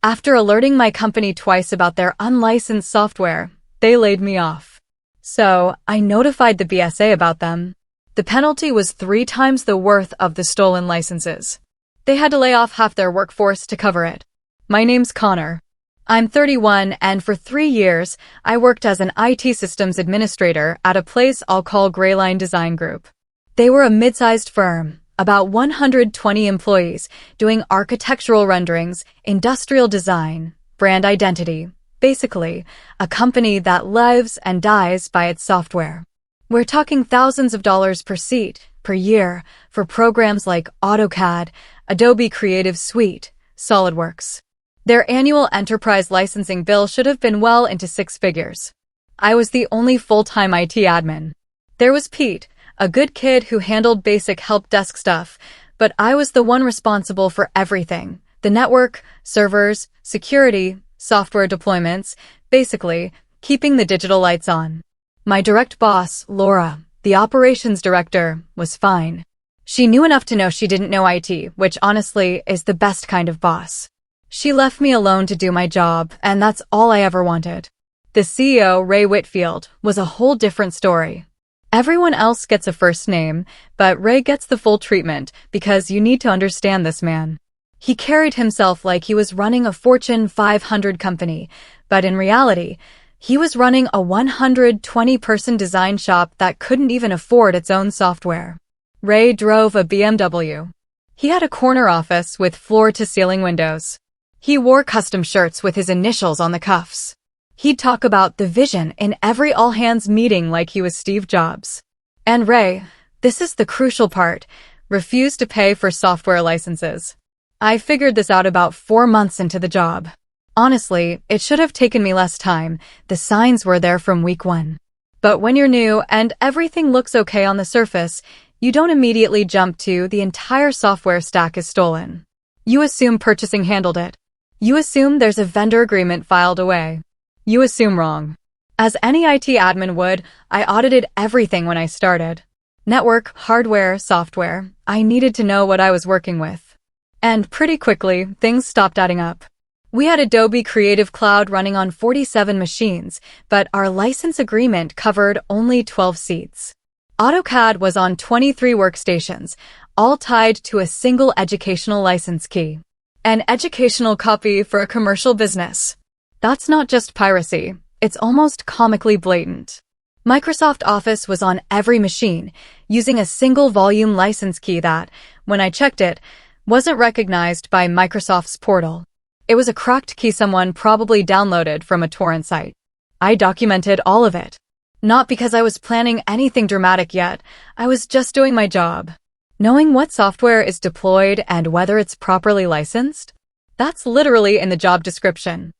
After alerting my company twice about their unlicensed software, they laid me off. So, I notified the BSA about them. The penalty was 3 times the worth of the stolen licenses. They had to lay off half their workforce to cover it. My name's Connor. I'm 31, and for 3 years, I worked as an IT systems administrator at a place I'll call Greyline Design Group. They were a mid-sized firm, about 120 employees, doing architectural renderings, industrial design, brand identity. Basically, a company that lives and dies by its software. We're talking thousands of dollars per seat, per year, for programs like AutoCAD, Adobe Creative Suite, SolidWorks. Their annual enterprise licensing bill should have been well into 6 figures. I was the only full-time IT admin. There was Pete, a good kid who handled basic help desk stuff, but I was the one responsible for everything. The network, servers, security, software deployments, basically, keeping the digital lights on. My direct boss, Laura, the operations director, was fine. She knew enough to know she didn't know IT, which honestly is the best kind of boss. She left me alone to do my job, and that's all I ever wanted. The CEO, Ray Whitfield, was a whole different story. Everyone else gets a first name, but Ray gets the full treatment because you need to understand this man. He carried himself like he was running a Fortune 500 company, but in reality, he was running a 120-person design shop that couldn't even afford its own software. Ray drove a BMW. He had a corner office with floor-to-ceiling windows. He wore custom shirts with his initials on the cuffs. He'd talk about the vision in every all-hands meeting like he was Steve Jobs. And Ray, this is the crucial part, refused to pay for software licenses. I figured this out about 4 months into the job. Honestly, it should have taken me less time. The signs were there from week 1. But when you're new and everything looks okay on the surface, you don't immediately jump to the entire software stack is stolen. You assume purchasing handled it. You assume there's a vendor agreement filed away. You assume wrong. As any IT admin would, I audited everything when I started. Network, hardware, software. I needed to know what I was working with. And pretty quickly, things stopped adding up. We had Adobe Creative Cloud running on 47 machines, but our license agreement covered only 12 seats. AutoCAD was on 23 workstations, all tied to a single educational license key. An educational copy for a commercial business. That's not just piracy, it's almost comically blatant. Microsoft Office was on every machine, using a single volume license key that, when I checked it, wasn't recognized by Microsoft's portal. It was a cracked key someone probably downloaded from a torrent site. I documented all of it. Not because I was planning anything dramatic yet, I was just doing my job. Knowing what software is deployed and whether it's properly licensed? That's literally in the job description.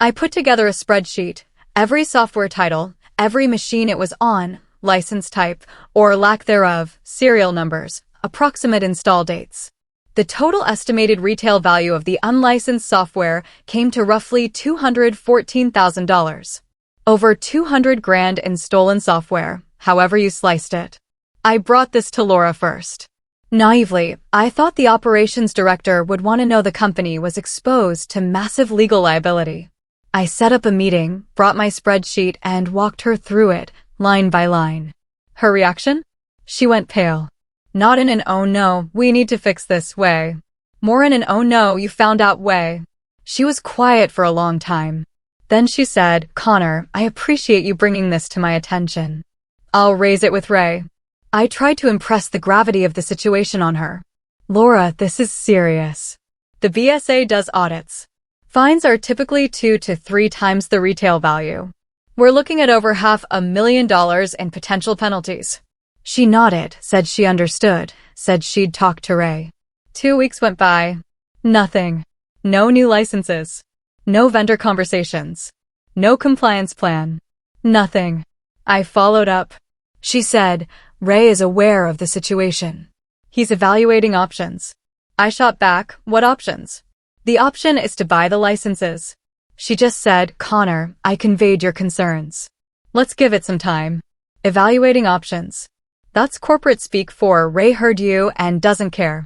I put together a spreadsheet, every software title, every machine it was on, license type, or lack thereof, serial numbers, approximate install dates. The total estimated retail value of the unlicensed software came to roughly $214,000. Over $200,000 in stolen software, however you sliced it. I brought this to Laura first. Naively, I thought the operations director would want to know the company was exposed to massive legal liability. I set up a meeting, brought my spreadsheet, and walked her through it, line by line. Her reaction? She went pale. Not in an "oh no, we need to fix this" way. More in an "oh no, you found out" way. She was quiet for a long time. Then she said, "Connor, I appreciate you bringing this to my attention. I'll raise it with Ray." I tried to impress the gravity of the situation on her. "Laura, this is serious. The BSA does audits. Fines are typically 2 to 3 times the retail value. We're looking at over $500,000 in potential penalties." She nodded, said she understood, said she'd talk to Ray. 2 weeks went by. Nothing. No new licenses. No vendor conversations. No compliance plan. Nothing. I followed up. She said, "Ray is aware of the situation. He's evaluating options." I shot back, "What options?" "The option is to buy the licenses." She just said, "Connor, I conveyed your concerns. Let's give it some time." Evaluating options. That's corporate speak for Ray heard you and doesn't care.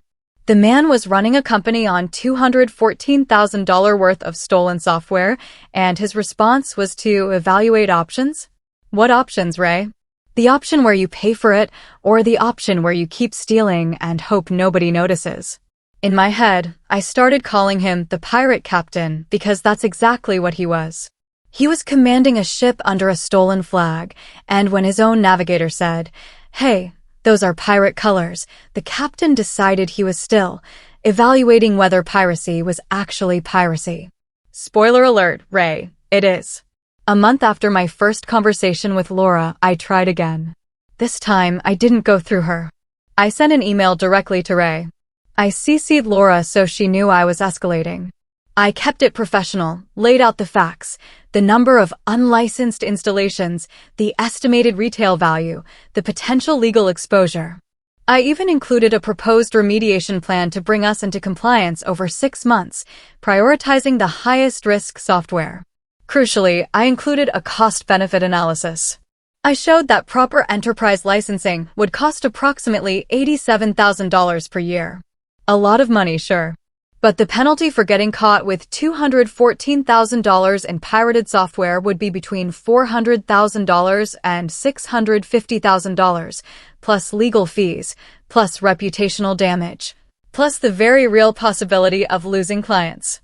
The man was running a company on $214,000 worth of stolen software, and his response was to evaluate options. What options, Ray? The option where you pay for it, or the option where you keep stealing and hope nobody notices? In my head, I started calling him the pirate captain because that's exactly what he was. He was commanding a ship under a stolen flag, and when his own navigator said, "Hey, those are pirate colors," the captain decided he was still evaluating whether piracy was actually piracy. Spoiler alert, Ray, it is. A month after my first conversation with Laura, I tried again. This time, I didn't go through her. I sent an email directly to Ray. I CC'd Laura so she knew I was escalating. I kept it professional, laid out the facts, the number of unlicensed installations, the estimated retail value, the potential legal exposure. I even included a proposed remediation plan to bring us into compliance over 6 months, prioritizing the highest risk software. Crucially, I included a cost-benefit analysis. I showed that proper enterprise licensing would cost approximately $87,000 per year. A lot of money, sure. But the penalty for getting caught with $214,000 in pirated software would be between $400,000 and $650,000, plus legal fees, plus reputational damage, plus the very real possibility of losing clients.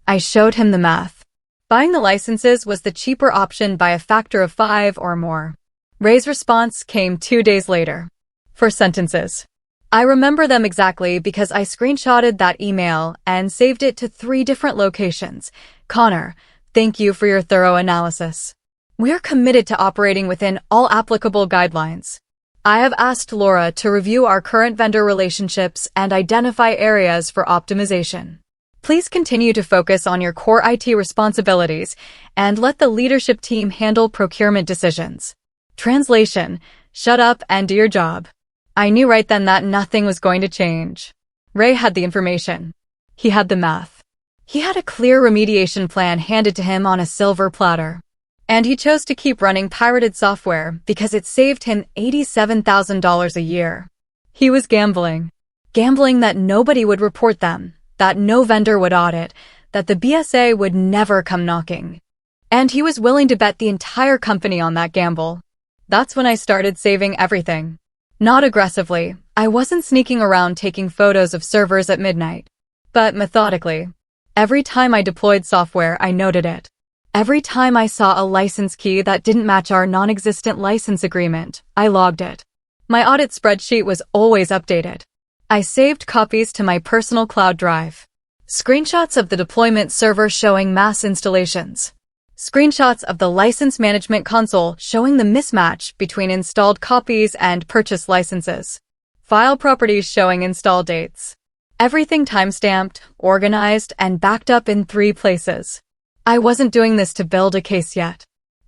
I showed him the math. Buying the licenses was the cheaper option by a factor of 5 or more. Ray's response came 2 days later. 4 sentences. I remember them exactly because I screenshotted that email and saved it to 3 different locations. Connor, thank you for your thorough analysis. We're committed to operating within all applicable guidelines. I have asked Laura to review our current vendor relationships and identify areas for optimization. Please continue to focus on your core IT responsibilities and let the leadership team handle procurement decisions. Translation: shut up and do your job. I knew right then that nothing was going to change. Ray had the information. He had the math. He had a clear remediation plan handed to him on a silver platter. And he chose to keep running pirated software because it saved him $87,000 a year. He was gambling. Gambling that nobody would report them, that no vendor would audit, that the BSA would never come knocking. And he was willing to bet the entire company on that gamble. That's when I started saving everything. Not aggressively. I wasn't sneaking around taking photos of servers at midnight. But methodically. Every time I deployed software, I noted it. Every time I saw a license key that didn't match our non-existent license agreement, I logged it. My audit spreadsheet was always updated. I saved copies to my personal cloud drive. Screenshots of the deployment server showing mass installations. Screenshots of the license management console showing the mismatch between installed copies and purchased licenses. File properties showing install dates. Everything timestamped, organized, and backed up in 3 places. I wasn't doing this to build a case yet.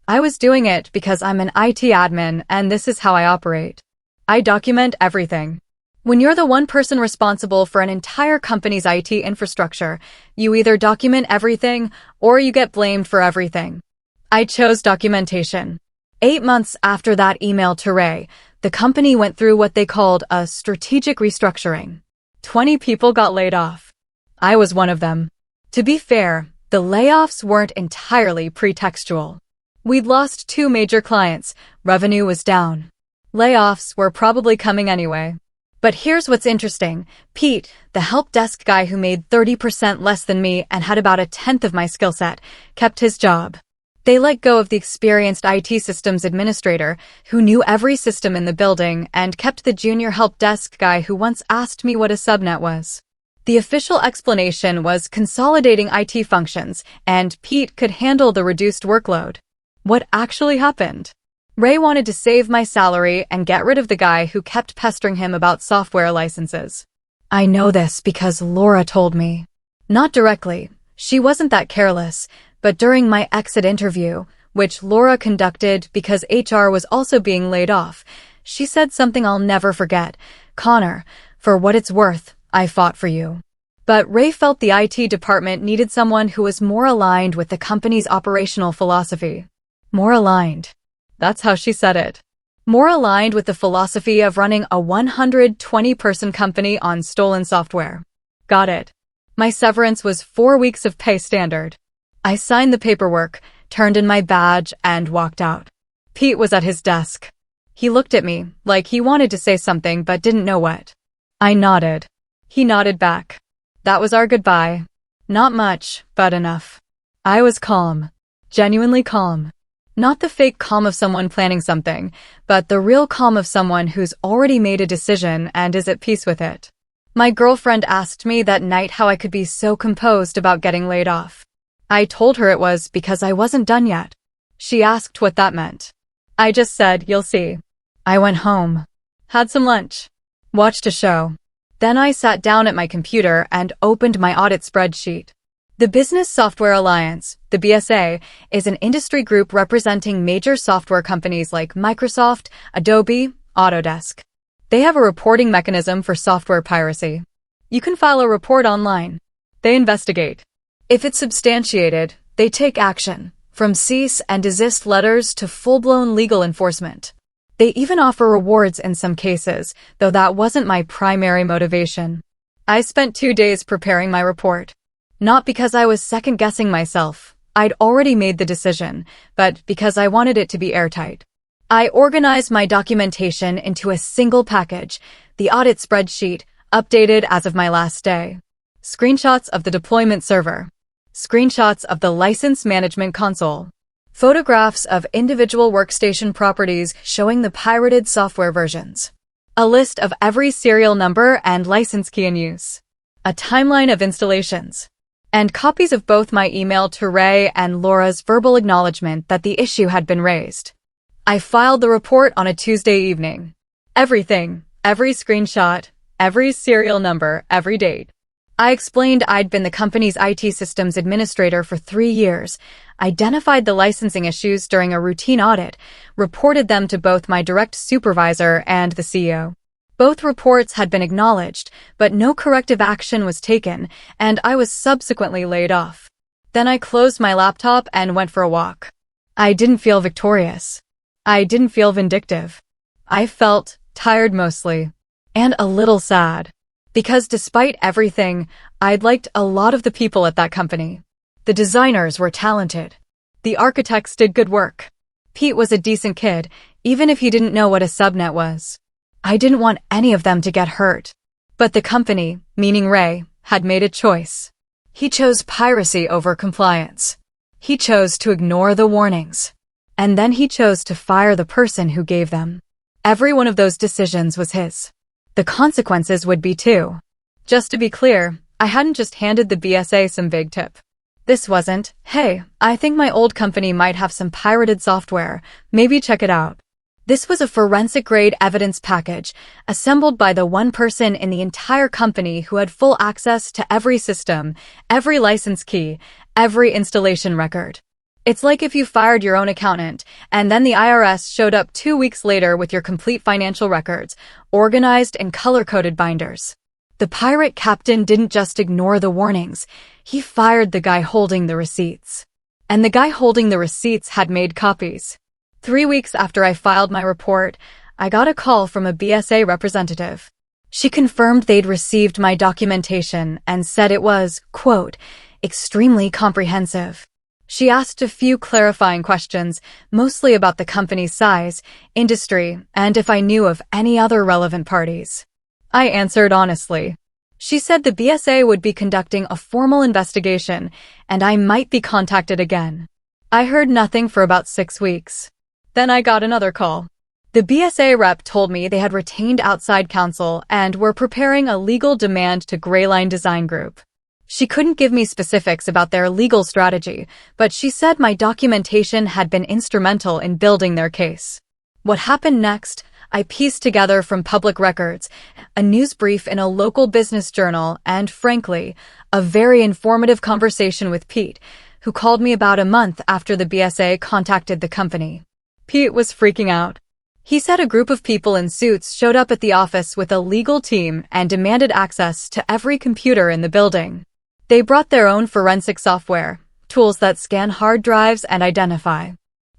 I was doing it because I'm an IT admin and this is how I operate. I document everything. When you're the one person responsible for an entire company's IT infrastructure, you either document everything or you get blamed for everything. I chose documentation. 8 months after that email to Ray, the company went through what they called a strategic restructuring. 20 people got laid off. I was one of them. To be fair, the layoffs weren't entirely pretextual. We'd lost 2 major clients, revenue was down. Layoffs were probably coming anyway. But here's what's interesting. Pete, the help desk guy who made 30% less than me and had about 1/10 of my skill set, kept his job. They let go of the experienced IT systems administrator who knew every system in the building and kept the junior help desk guy who once asked me what a subnet was. The official explanation was consolidating IT functions, and Pete could handle the reduced workload. What actually happened? Ray wanted to save my salary and get rid of the guy who kept pestering him about software licenses. I know this because Laura told me. Not directly. She wasn't that careless, but during my exit interview, which Laura conducted because HR was also being laid off, she said something I'll never forget. "Connor, for what it's worth, I fought for you." But Ray felt the IT department needed someone who was more aligned with the company's operational philosophy. More aligned. That's how she said it. more aligned with the philosophy of running a 120-person company on stolen software. Got it. My severance was 4 weeks of pay standard. I signed the paperwork, turned in my badge, and walked out. Pete was at his desk. He looked at me, like he wanted to say something but didn't know what. I nodded. He nodded back. That was our goodbye. Not much, but enough. I was calm. Genuinely calm. Not the fake calm of someone planning something, but the real calm of someone who's already made a decision and is at peace with it. My girlfriend asked me that night how I could be so composed about getting laid off. I told her it was because I wasn't done yet. She asked what that meant. I just said, "You'll see." I went home, had some lunch, watched a show. Then I sat down at my computer and opened my audit spreadsheet. The Business Software Alliance, the BSA, is an industry group representing major software companies like Microsoft, Adobe, Autodesk. They have a reporting mechanism for software piracy. You can file a report online. They investigate. If it's substantiated, they take action, from cease and desist letters to full-blown legal enforcement. They even offer rewards in some cases, though that wasn't my primary motivation. I spent 2 days preparing my report. Not because I was second-guessing myself. I'd already made the decision, but because I wanted it to be airtight. I organized my documentation into a single package, the audit spreadsheet, updated as of my last day. Screenshots of the deployment server. Screenshots of the license management console. Photographs of individual workstation properties showing the pirated software versions. A list of every serial number and license key in use. A timeline of installations. And copies of both my email to Ray and Laura's verbal acknowledgement that the issue had been raised. I filed the report on a Tuesday evening. Everything, every screenshot, every serial number, every date. I explained I'd been the company's IT systems administrator for 3 years, identified the licensing issues during a routine audit, reported them to both my direct supervisor and the CEO. Both reports had been acknowledged, but no corrective action was taken, and I was subsequently laid off. Then I closed my laptop and went for a walk. I didn't feel victorious. I didn't feel vindictive. I felt tired mostly, and a little sad. Because despite everything, I'd liked a lot of the people at that company. The designers were talented. The architects did good work. Pete was a decent kid, even if he didn't know what a subnet was. I didn't want any of them to get hurt. But the company, meaning Ray, had made a choice. He chose piracy over compliance. He chose to ignore the warnings. And then he chose to fire the person who gave them. Every one of those decisions was his. The consequences would be too. Just to be clear, I hadn't just handed the BSA some vague tip. This wasn't, "Hey, I think my old company might have some pirated software, maybe check it out." This was a forensic-grade evidence package, assembled by the one person in the entire company who had full access to every system, every license key, every installation record. It's like if you fired your own accountant, and then the IRS showed up 2 weeks later with your complete financial records, organized in color-coded binders. The pirate captain didn't just ignore the warnings, he fired the guy holding the receipts. And the guy holding the receipts had made copies. 3 weeks after I filed my report, I got a call from a BSA representative. She confirmed they'd received my documentation and said it was, quote, extremely comprehensive. She asked a few clarifying questions, mostly about the company's size, industry, and if I knew of any other relevant parties. I answered honestly. She said the BSA would be conducting a formal investigation, and I might be contacted again. I heard nothing for about 6 weeks. Then I got another call. The BSA rep told me they had retained outside counsel and were preparing a legal demand to Greyline Design Group. She couldn't give me specifics about their legal strategy, but she said my documentation had been instrumental in building their case. What happened next, I pieced together from public records, a news brief in a local business journal, and frankly, a very informative conversation with Pete, who called me about a month after the BSA contacted the company. Pete was freaking out. He said a group of people in suits showed up at the office with a legal team and demanded access to every computer in the building. They brought their own forensic software, tools that scan hard drives and identify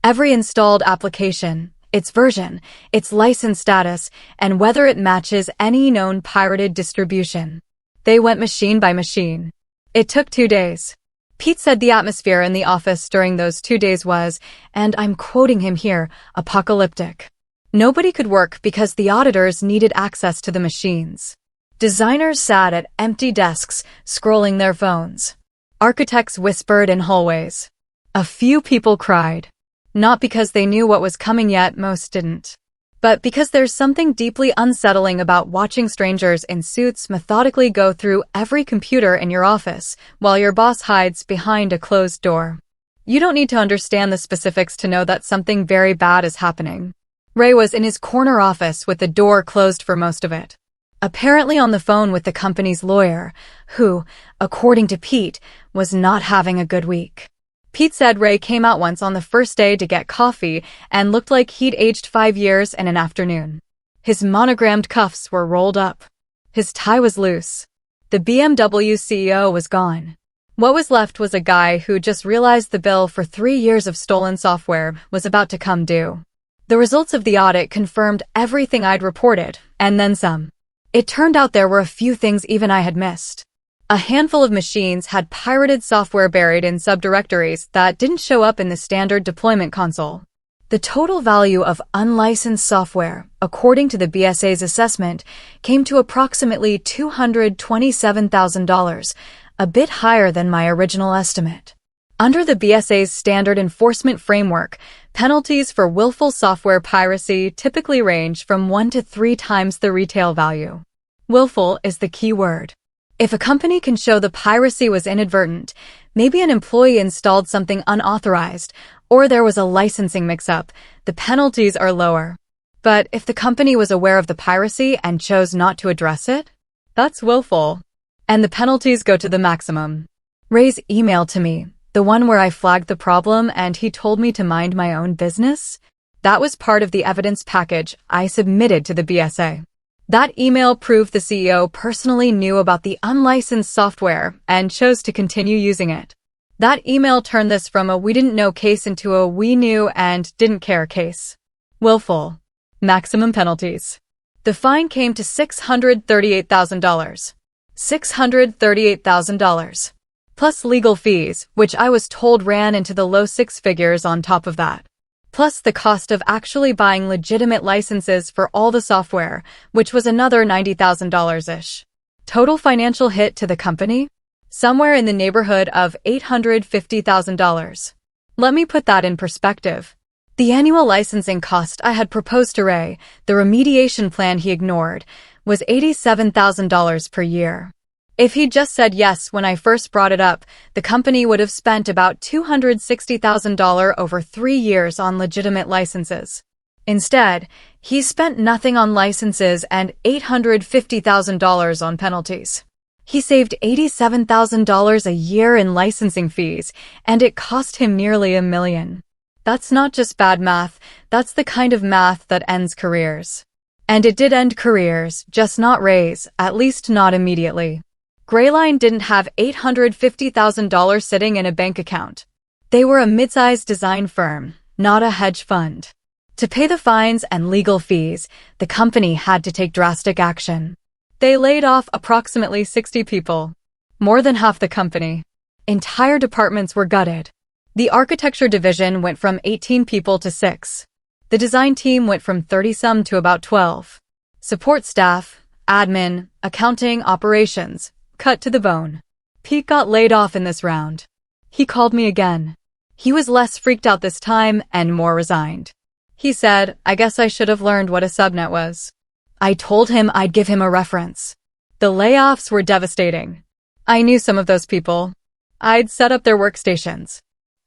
every installed application, its version, its license status, and whether it matches any known pirated distribution. They went machine by machine. It took 2 days. Pete said the atmosphere in the office during those 2 days was, and I'm quoting him here, apocalyptic. Nobody could work because the auditors needed access to the machines. Designers sat at empty desks, scrolling their phones. Architects whispered in hallways. A few people cried. Not because they knew what was coming yet, most didn't. But because there's something deeply unsettling about watching strangers in suits methodically go through every computer in your office while your boss hides behind a closed door. You don't need to understand the specifics to know that something very bad is happening. Ray was in his corner office with the door closed for most of it. Apparently on the phone with the company's lawyer, who, according to Pete, was not having a good week. Pete said Ray came out once on the first day to get coffee and looked like he'd aged 5 years in an afternoon. His monogrammed cuffs were rolled up. His tie was loose. The BMW CEO was gone. What was left was a guy who just realized the bill for 3 years of stolen software was about to come due. The results of the audit confirmed everything I'd reported, and then some. It turned out there were a few things even I had missed. A handful of machines had pirated software buried in subdirectories that didn't show up in the standard deployment console. The total value of unlicensed software, according to the BSA's assessment, came to approximately $227,000, a bit higher than my original estimate. Under the BSA's standard enforcement framework, penalties for willful software piracy typically range from 1 to 3 times the retail value. Willful is the key word. If a company can show the piracy was inadvertent, maybe an employee installed something unauthorized, or there was a licensing mix-up, the penalties are lower. But if the company was aware of the piracy and chose not to address it, that's willful. And the penalties go to the maximum. Ray's email to me, the one where I flagged the problem and he told me to mind my own business, that was part of the evidence package I submitted to the BSA. That email proved the CEO personally knew about the unlicensed software and chose to continue using it. That email turned this from a we didn't know case into a we knew and didn't care case. Willful. Maximum penalties. The fine came to $638,000. $638,000. Plus legal fees, which I was told ran into the low 6 figures on top of that. Plus the cost of actually buying legitimate licenses for all the software, which was another $90,000-ish. Total financial hit to the company? Somewhere in the neighborhood of $850,000. Let me put that in perspective. The annual licensing cost I had proposed to Ray, the remediation plan he ignored, was $87,000 per year. If he'd just said yes when I first brought it up, the company would have spent about $260,000 over 3 years on legitimate licenses. Instead, he spent nothing on licenses and $850,000 on penalties. He saved $87,000 a year in licensing fees, and it cost him nearly $1 million. That's not just bad math, that's the kind of math that ends careers. And it did end careers, just not Ray's, at least not immediately. Grayline didn't have $850,000 sitting in a bank account. They were a mid-sized design firm, not a hedge fund. To pay the fines and legal fees, the company had to take drastic action. They laid off approximately 60 people. More than half the company. Entire departments were gutted. The architecture division went from 18 people to 6. The design team went from 30-some to about 12. Support staff, admin, accounting, operations, cut to the bone. Pete got laid off in this round. He called me again. He was less freaked out this time and more resigned. He said, I guess I should have learned what a subnet was. I told him I'd give him a reference. The layoffs were devastating. I knew some of those people. I'd set up their workstations.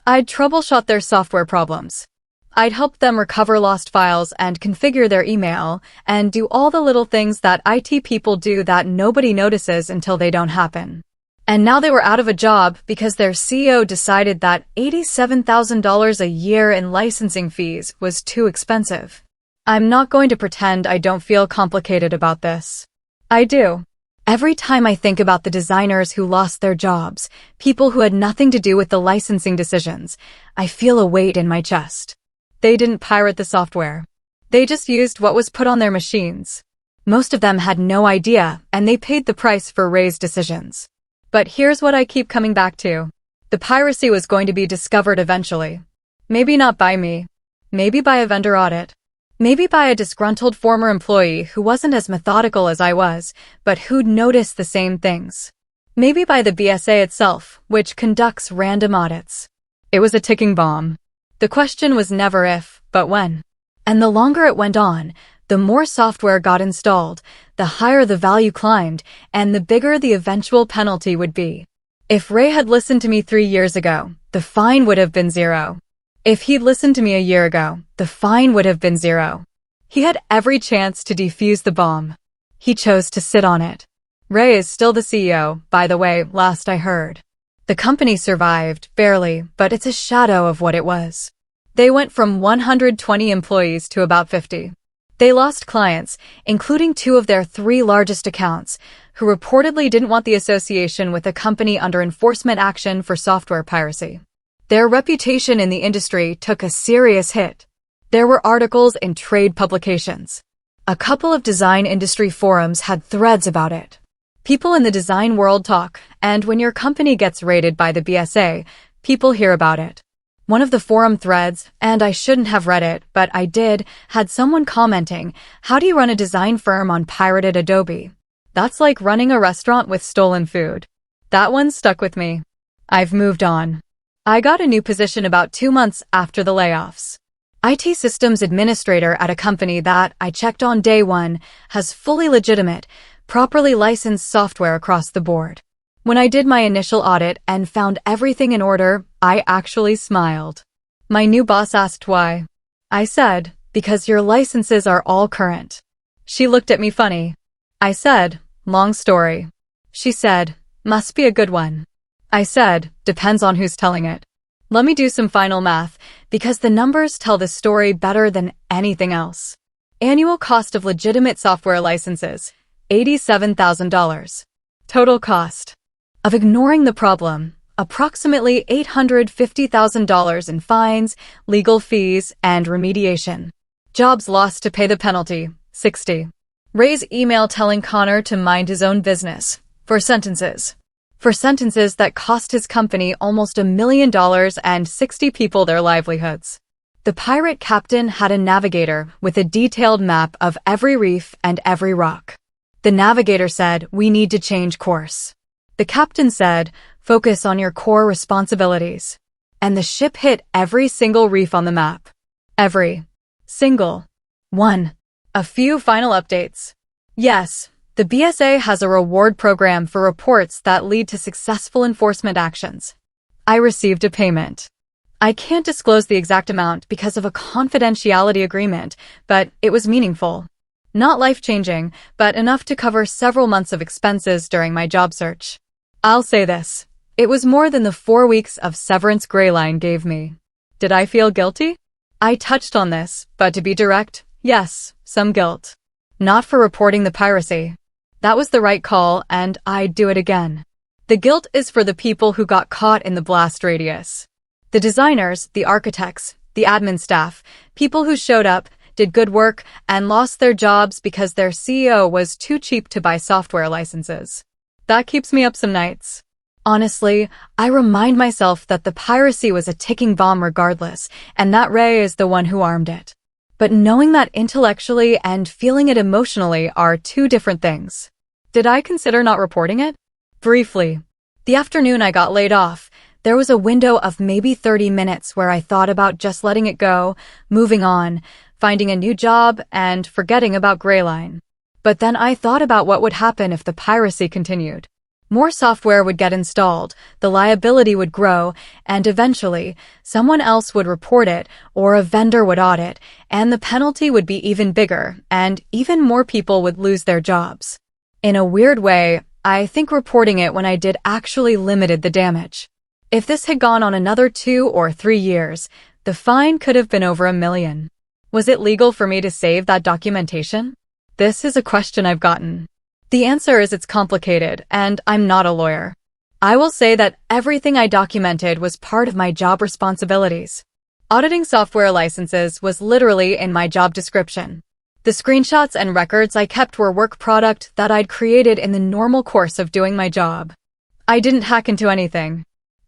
I'd troubleshot their software problems. I'd help them recover lost files and configure their email and do all the little things that IT people do that nobody notices until they don't happen. And now they were out of a job because their CEO decided that $87,000 a year in licensing fees was too expensive. I'm not going to pretend I don't feel complicated about this. I do. Every time I think about the designers who lost their jobs, people who had nothing to do with the licensing decisions, I feel a weight in my chest. They didn't pirate the software. They just used what was put on their machines. Most of them had no idea, and they paid the price for Ray's decisions. But here's what I keep coming back to. The piracy was going to be discovered eventually. Maybe not by me. Maybe by a vendor audit. Maybe by a disgruntled former employee who wasn't as methodical as I was, but who'd noticed the same things. Maybe by the BSA itself, which conducts random audits. It was a ticking bomb. The question was never if, but when. And the longer it went on, the more software got installed, the higher the value climbed, and the bigger the eventual penalty would be. If Ray had listened to me 3 years ago, the fine would have been 0. If he'd listened to me a year ago, the fine would have been 0. He had every chance to defuse the bomb. He chose to sit on it. Ray is still the CEO, by the way, last I heard. The company survived, barely, but it's a shadow of what it was. They went from 120 employees to about 50. They lost clients, including 2 of their 3 largest accounts, who reportedly didn't want the association with a company under enforcement action for software piracy. Their reputation in the industry took a serious hit. There were articles in trade publications. A couple of design industry forums had threads about it. People in the design world talk, and when your company gets raided by the BSA, people hear about it. One of the forum threads, and I shouldn't have read it, but I did, had someone commenting, "How do you run a design firm on pirated Adobe? That's like running a restaurant with stolen food." That one stuck with me. I've moved on. I got a new position about 2 months after the layoffs. IT systems administrator at a company that, I checked on day 1, has fully legitimate, properly licensed software across the board. When I did my initial audit and found everything in order, I actually smiled. My new boss asked why. I said, "Because your licenses are all current." She looked at me funny. I said, "Long story." She said, "Must be a good one." I said, "Depends on who's telling it." Let me do some final math, because the numbers tell the story better than anything else. Annual cost of legitimate software licenses, $87,000. Total cost of ignoring the problem, approximately $850,000 in fines, legal fees, and remediation. Jobs lost to pay the penalty, 60. Ray's email telling Connor to mind his own business, for sentences that cost his company almost $1 million and 60 people their livelihoods. The pirate captain had a navigator with a detailed map of every reef and every rock. The navigator said, "We need to change course." The captain said, "Focus on your core responsibilities." And the ship hit every single reef on the map. Every single one. A few final updates. Yes, the BSA has a reward program for reports that lead to successful enforcement actions. I received a payment. I can't disclose the exact amount because of a confidentiality agreement, but it was meaningful. Not life-changing, but enough to cover several months of expenses during my job search. I'll say this. It was more than the 4 weeks of severance Greyline gave me. Did I feel guilty? I touched on this, but to be direct, yes, some guilt. Not for reporting the piracy. That was the right call, and I'd do it again. The guilt is for the people who got caught in the blast radius. The designers, the architects, the admin staff, people who showed up, did good work, and lost their jobs because their CEO was too cheap to buy software licenses. That keeps me up some nights. Honestly, I remind myself that the piracy was a ticking bomb regardless, and that Ray is the one who armed it. But knowing that intellectually and feeling it emotionally are 2 different things. Did I consider not reporting it? Briefly. The afternoon I got laid off, there was a window of maybe 30 minutes where I thought about just letting it go, moving on, finding a new job, and forgetting about Greyline. But then I thought about what would happen if the piracy continued. More software would get installed, the liability would grow, and eventually, someone else would report it, or a vendor would audit, and the penalty would be even bigger, and even more people would lose their jobs. In a weird way, I think reporting it when I did actually limited the damage. If this had gone on another 2 or 3 years, the fine could have been over $1 million. Was it legal for me to save that documentation? This is a question I've gotten. The answer is it's complicated, and I'm not a lawyer. I will say that everything I documented was part of my job responsibilities. Auditing software licenses was literally in my job description. The screenshots and records I kept were work product that I'd created in the normal course of doing my job. I didn't hack into anything.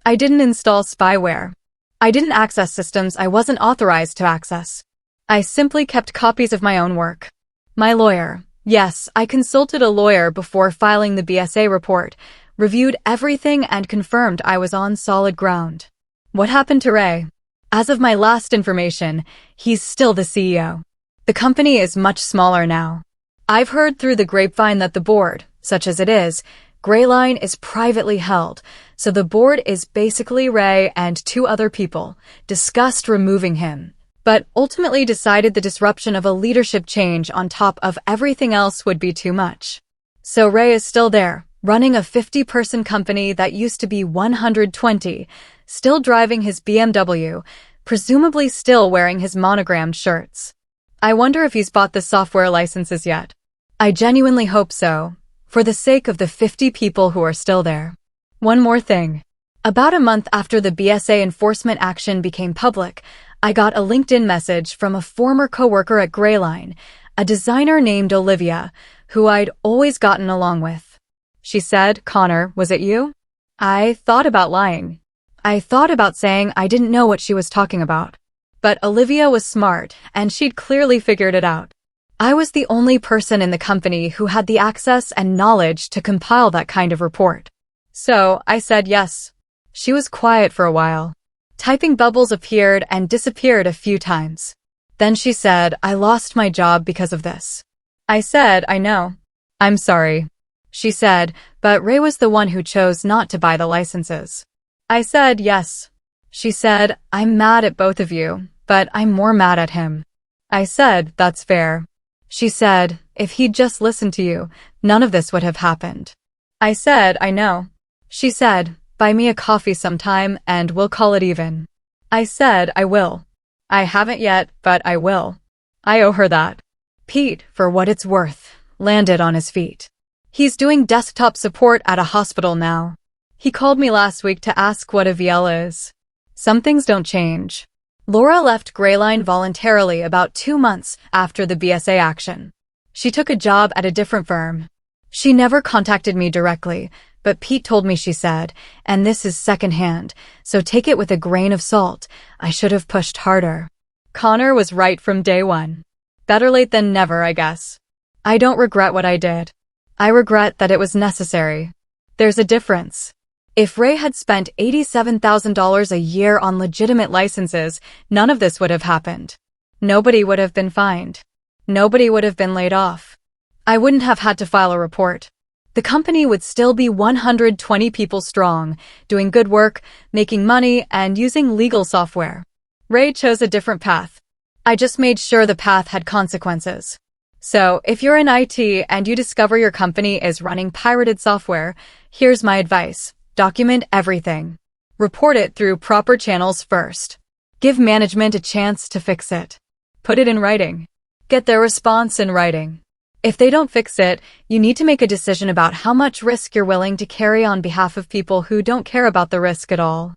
I didn't install spyware. I didn't access systems I wasn't authorized to access. I simply kept copies of my own work. My lawyer. Yes, I consulted a lawyer before filing the BSA report, reviewed everything and confirmed I was on solid ground. What happened to Ray? As of my last information, he's still the CEO. The company is much smaller now. I've heard through the grapevine that the board, such as it is, Grayline is privately held, so the board is basically Ray and 2 other people, discussed removing him, but ultimately decided the disruption of a leadership change on top of everything else would be too much. So Ray is still there, running a 50-person company that used to be 120, still driving his BMW, presumably still wearing his monogrammed shirts. I wonder if he's bought the software licenses yet. I genuinely hope so, for the sake of the 50 people who are still there. One more thing. About a month after the BSA enforcement action became public, I got a LinkedIn message from a former coworker at Grayline, a designer named Olivia, who I'd always gotten along with. She said, "Connor, was it you?" I thought about lying. I thought about saying I didn't know what she was talking about. But Olivia was smart, and she'd clearly figured it out. I was the only person in the company who had the access and knowledge to compile that kind of report. So I said yes. She was quiet for a while. Typing bubbles appeared and disappeared a few times. Then she said, "I lost my job because of this." I said, "I know. I'm sorry." She said, "But Ray was the one who chose not to buy the licenses." I said, "Yes." She said, "I'm mad at both of you, but I'm more mad at him." I said, "That's fair." She said, "If he'd just listened to you, none of this would have happened." I said, "I know." She said, "Buy me a coffee sometime and we'll call it even." I said, "I will." I haven't yet, but I will. I owe her that. Pete, for what it's worth, landed on his feet. He's doing desktop support at a hospital now. He called me last week to ask what a VL is. Some things don't change. Laura left Grayline voluntarily about 2 months after the BSA action. She took a job at a different firm. She never contacted me directly, but Pete told me, she said, and this is secondhand, so take it with a grain of salt. I should have pushed harder. Connor was right from day one. Better late than never, I guess. I don't regret what I did. I regret that it was necessary. There's a difference. If Ray had spent $87,000 a year on legitimate licenses, none of this would have happened. Nobody would have been fined. Nobody would have been laid off. I wouldn't have had to file a report. The company would still be 120 people strong, doing good work, making money, and using legal software. Ray chose a different path. I just made sure the path had consequences. So, if you're in IT and you discover your company is running pirated software, here's my advice. Document everything. Report it through proper channels first. Give management a chance to fix it. Put it in writing. Get their response in writing. If they don't fix it, you need to make a decision about how much risk you're willing to carry on behalf of people who don't care about the risk at all.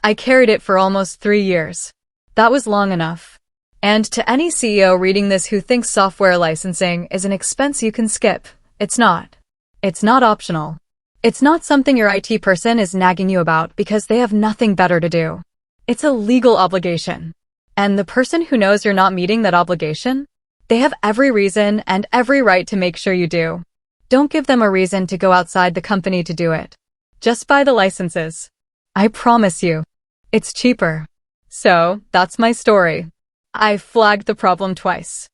I carried it for almost 3 years. That was long enough. And to any CEO reading this who thinks software licensing is an expense you can skip, it's not. It's not optional. It's not something your IT person is nagging you about because they have nothing better to do. It's a legal obligation. And the person who knows you're not meeting that obligation, they have every reason and every right to make sure you do. Don't give them a reason to go outside the company to do it. Just buy the licenses. I promise you, it's cheaper. So, that's my story. I flagged the problem twice.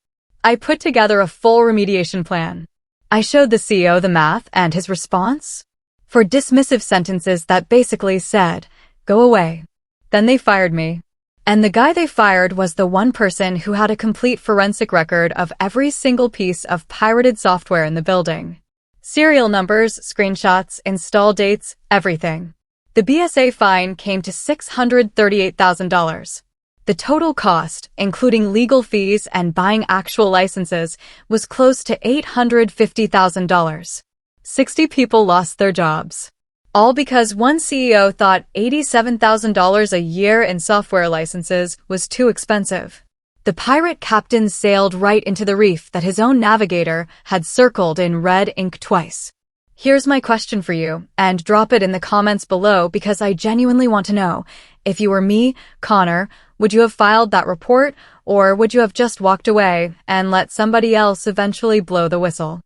I put together a full remediation plan. I showed the CEO the math and his response? For dismissive sentences that basically said, "Go away." Then they fired me. And the guy they fired was the one person who had a complete forensic record of every single piece of pirated software in the building. Serial numbers, screenshots, install dates, everything. The BSA fine came to $638,000. The total cost, including legal fees and buying actual licenses, was close to $850,000. 60 people lost their jobs. All because one CEO thought $87,000 a year in software licenses was too expensive. The pirate captain sailed right into the reef that his own navigator had circled in red ink twice. Here's my question for you, and drop it in the comments below because I genuinely want to know. If you were me, Connor, would you have filed that report, or would you have just walked away and let somebody else eventually blow the whistle?